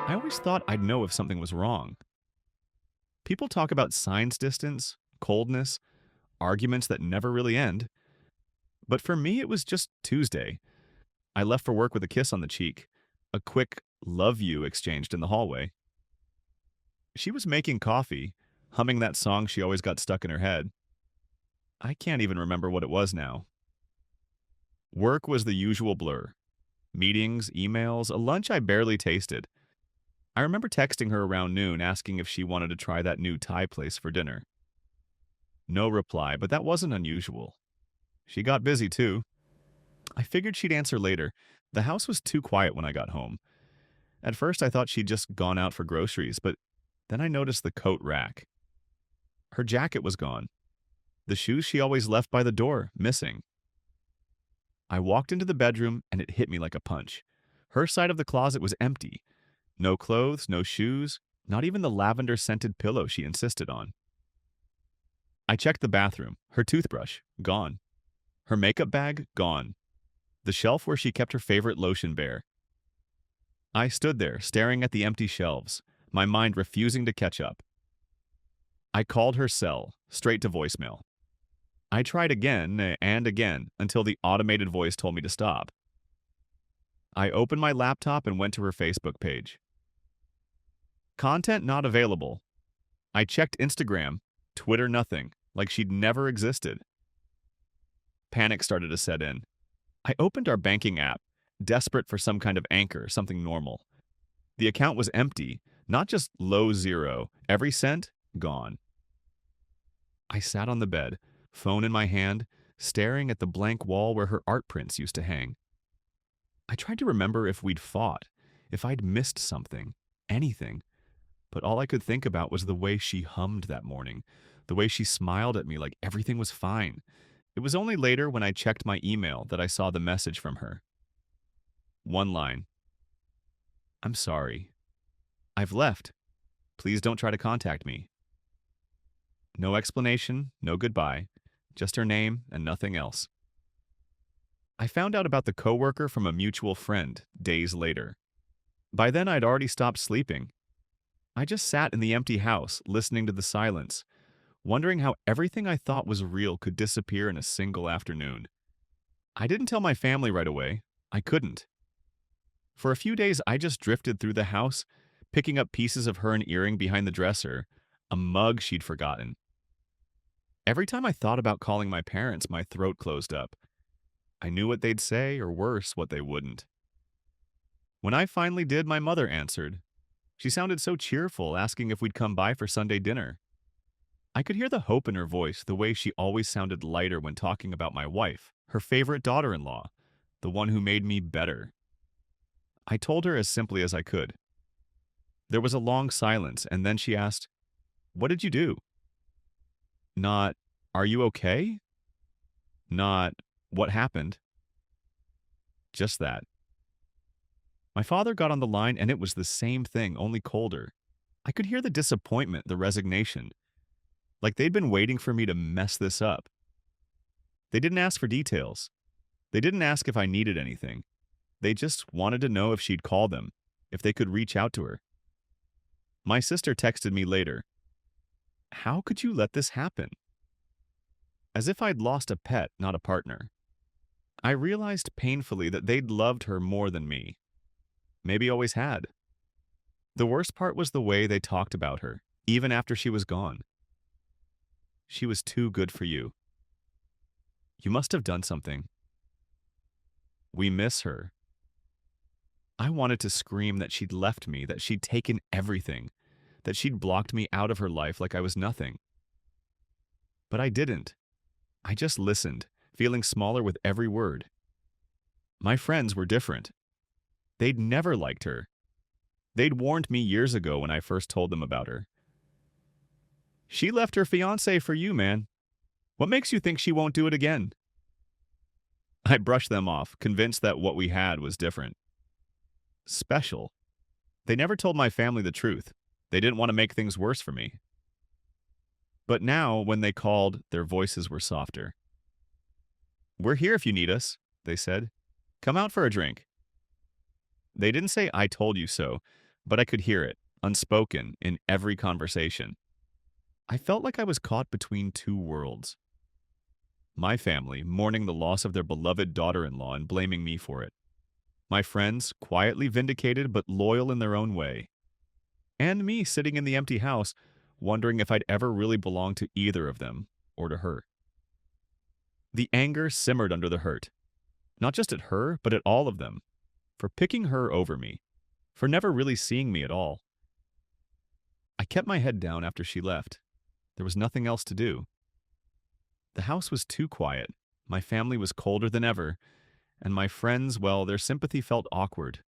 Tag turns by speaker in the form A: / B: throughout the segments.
A: I always thought I'd know if something was wrong. People talk about signs distance, coldness, arguments that never really end. But for me, it was just Tuesday. I left for work with a kiss on the cheek, a quick love you exchanged in the hallway. She was making coffee, humming that song she always got stuck in her head. I can't even remember what it was now. Work was the usual blur. Meetings, emails, a lunch I barely tasted. I remember texting her around noon asking if she wanted to try that new Thai place for dinner. No reply, but that wasn't unusual. She got busy too. I figured she'd answer later. The house was too quiet when I got home. At first, I thought she'd just gone out for groceries, but then I noticed the coat rack. Her jacket was gone. The shoes she always left by the door, missing. I walked into the bedroom and it hit me like a punch. Her side of the closet was empty. No clothes, no shoes, not even the lavender-scented pillow she insisted on. I checked the bathroom. Her toothbrush, gone. Her makeup bag, gone. The shelf where she kept her favorite lotion bare. I stood there, staring at the empty shelves, my mind refusing to catch up. I called her cell, straight to voicemail. I tried again and again until the automated voice told me to stop. I opened my laptop and went to her Facebook page. Content not available. I checked Instagram, Twitter nothing, like she'd never existed. Panic started to set in. I opened our banking app, desperate for some kind of anchor, something normal. The account was empty, not just low zero, every cent gone. I sat on the bed, phone in my hand, staring at the blank wall where her art prints used to hang. I tried to remember if we'd fought, if I'd missed something, anything, but all I could think about was the way she hummed that morning, the way she smiled at me like everything was fine. It was only later when I checked my email that I saw the message from her. One line. I'm sorry. I've left. Please don't try to contact me. No explanation, no goodbye, just her name and nothing else. I found out about the coworker from a mutual friend days later. By then, I'd already stopped sleeping. I just sat in the empty house, listening to the silence, wondering how everything I thought was real could disappear in a single afternoon. I didn't tell my family right away. I couldn't. For a few days, I just drifted through the house, picking up pieces of her an earring behind the dresser, a mug she'd forgotten. Every time I thought about calling my parents, my throat closed up. I knew what they'd say, or worse, what they wouldn't. When I finally did, my mother answered. She sounded so cheerful, asking if we'd come by for Sunday dinner. I could hear the hope in her voice, the way she always sounded lighter when talking about my wife, her favorite daughter-in-law, the one who made me better. I told her as simply as I could. There was a long silence, and then she asked, "What did you do?" Not, "Are you okay?" Not, "What happened?" Just that. My father got on the line, and it was the same thing, only colder. I could hear the disappointment, the resignation. Like they'd been waiting for me to mess this up. They didn't ask for details. They didn't ask if I needed anything. They just wanted to know if she'd call them, if they could reach out to her. My sister texted me later. How could you let this happen? As if I'd lost a pet, not a partner. I realized painfully that they'd loved her more than me. Maybe always had. The worst part was the way they talked about her, even after she was gone. She was too good for you. You must have done something. We miss her. I wanted to scream that she'd left me, that she'd taken everything, that she'd blocked me out of her life like I was nothing. But I didn't. I just listened, feeling smaller with every word. My friends were different. They'd never liked her. They'd warned me years ago when I first told them about her. She left her fiancé for you, man. What makes you think she won't do it again? I brushed them off, convinced that what we had was different. Special. They never told my family the truth. They didn't want to make things worse for me. But now, when they called, their voices were softer. We're here if you need us, they said. Come out for a drink. They didn't say I told you so, but I could hear it, unspoken, in every conversation. I felt like I was caught between two worlds. My family mourning the loss of their beloved daughter-in-law and blaming me for it. My friends quietly vindicated but loyal in their own way. And me sitting in the empty house, wondering if I'd ever really belong to either of them or to her. The anger simmered under the hurt, not just at her, but at all of them, for picking her over me, for never really seeing me at all. I kept my head down after she left. There was nothing else to do. The house was too quiet, my family was colder than ever, and my friends, well, their sympathy felt awkward,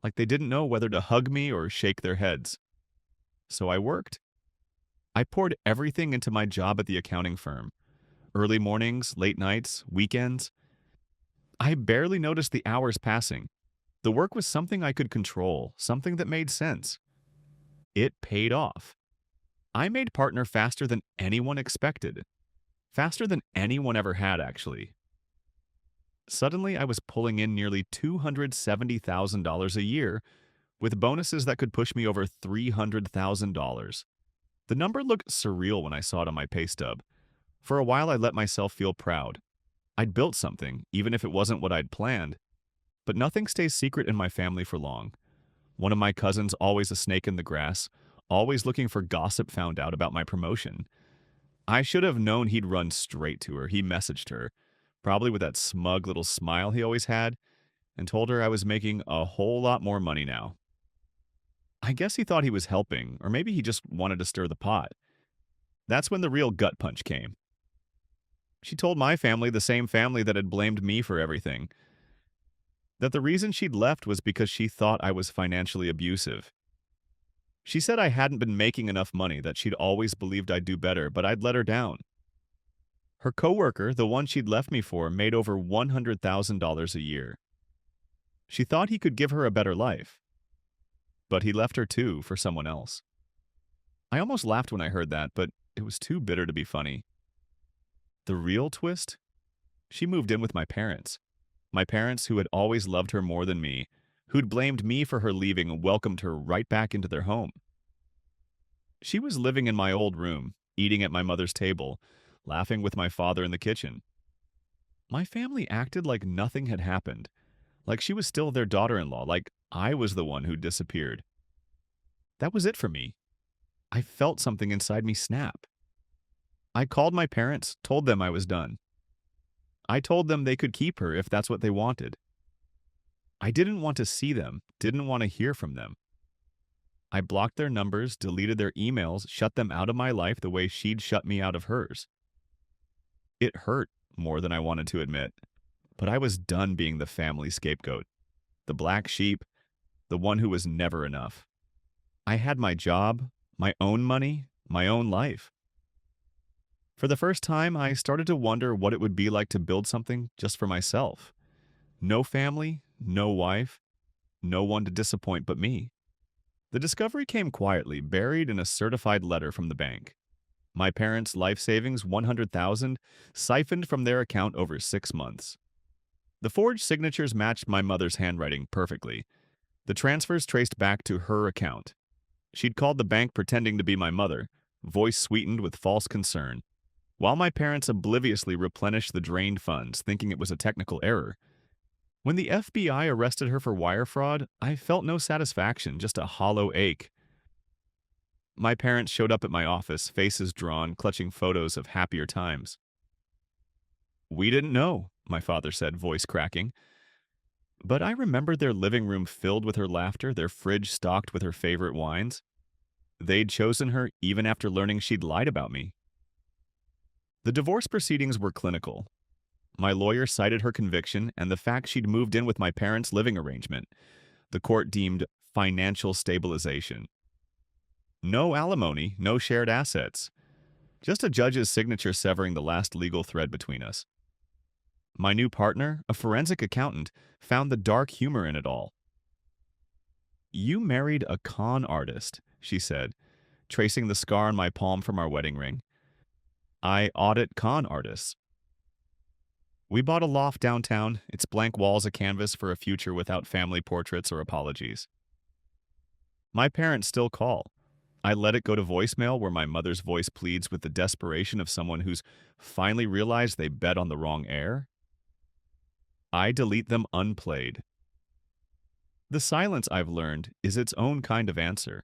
A: like they didn't know whether to hug me or shake their heads. So I worked. I poured everything into my job at the accounting firm. Early mornings, late nights, weekends. I barely noticed the hours passing. The work was something I could control, something that made sense. It paid off. I made partner faster than anyone expected. Faster than anyone ever had, actually. Suddenly, I was pulling in nearly $270,000 a year, with bonuses that could push me over $300,000. The number looked surreal when I saw it on my pay stub. For a while, I let myself feel proud. I'd built something, even if it wasn't what I'd planned. But nothing stays secret in my family for long. One of my cousins, always a snake in the grass, always looking for gossip, found out about my promotion. I should have known he'd run straight to her. He messaged her, probably with that smug little smile he always had, and told her I was making a whole lot more money now. I guess he thought he was helping, or maybe he just wanted to stir the pot. That's when the real gut punch came. She told my family, the same family that had blamed me for everything, that the reason she'd left was because she thought I was financially abusive. She said I hadn't been making enough money, that she'd always believed I'd do better, but I'd let her down. Her coworker, the one she'd left me for, made over $100,000 a year. She thought he could give her a better life. But he left her too for someone else. I almost laughed when I heard that, but it was too bitter to be funny. The real twist? She moved in with my parents. My parents, who had always loved her more than me, who'd blamed me for her leaving, welcomed her right back into their home. She was living in my old room, eating at my mother's table, laughing with my father in the kitchen. My family acted like nothing had happened, like she was still their daughter-in-law, like I was the one who'd disappeared. That was it for me. I felt something inside me snap. I called my parents, told them I was done. I told them they could keep her if that's what they wanted. I didn't want to see them, didn't want to hear from them. I blocked their numbers, deleted their emails, shut them out of my life the way she'd shut me out of hers. It hurt more than I wanted to admit, but I was done being the family scapegoat, the black sheep, the one who was never enough. I had my job, my own money, my own life. For the first time, I started to wonder what it would be like to build something just for myself. No family, no wife, no one to disappoint but me. The discovery came quietly, buried in a certified letter from the bank. My parents' life savings, $100,000, siphoned from their account over 6 months. The forged signatures matched my mother's handwriting perfectly. The transfers traced back to her account. She'd called the bank pretending to be my mother, voice sweetened with false concern, while my parents obliviously replenished the drained funds, thinking it was a technical error. When the FBI arrested her for wire fraud, I felt no satisfaction, just a hollow ache. My parents showed up at my office, faces drawn, clutching photos of happier times. "We didn't know," my father said, voice cracking. But I remembered their living room filled with her laughter, their fridge stocked with her favorite wines. They'd chosen her even after learning she'd lied about me. The divorce proceedings were clinical. My lawyer cited her conviction and the fact she'd moved in with my parents' living arrangement. The court deemed financial stabilization. No alimony, no shared assets. Just a judge's signature severing the last legal thread between us. My new partner, a forensic accountant, found the dark humor in it all. "You married a con artist," she said, tracing the scar on my palm from our wedding ring. "I audit con artists." We bought a loft downtown, its blank walls a canvas for a future without family portraits or apologies. My parents still call. I let it go to voicemail where my mother's voice pleads with the desperation of someone who's finally realized they bet on the wrong air. I delete them unplayed. The silence, I've learned, is its own kind of answer.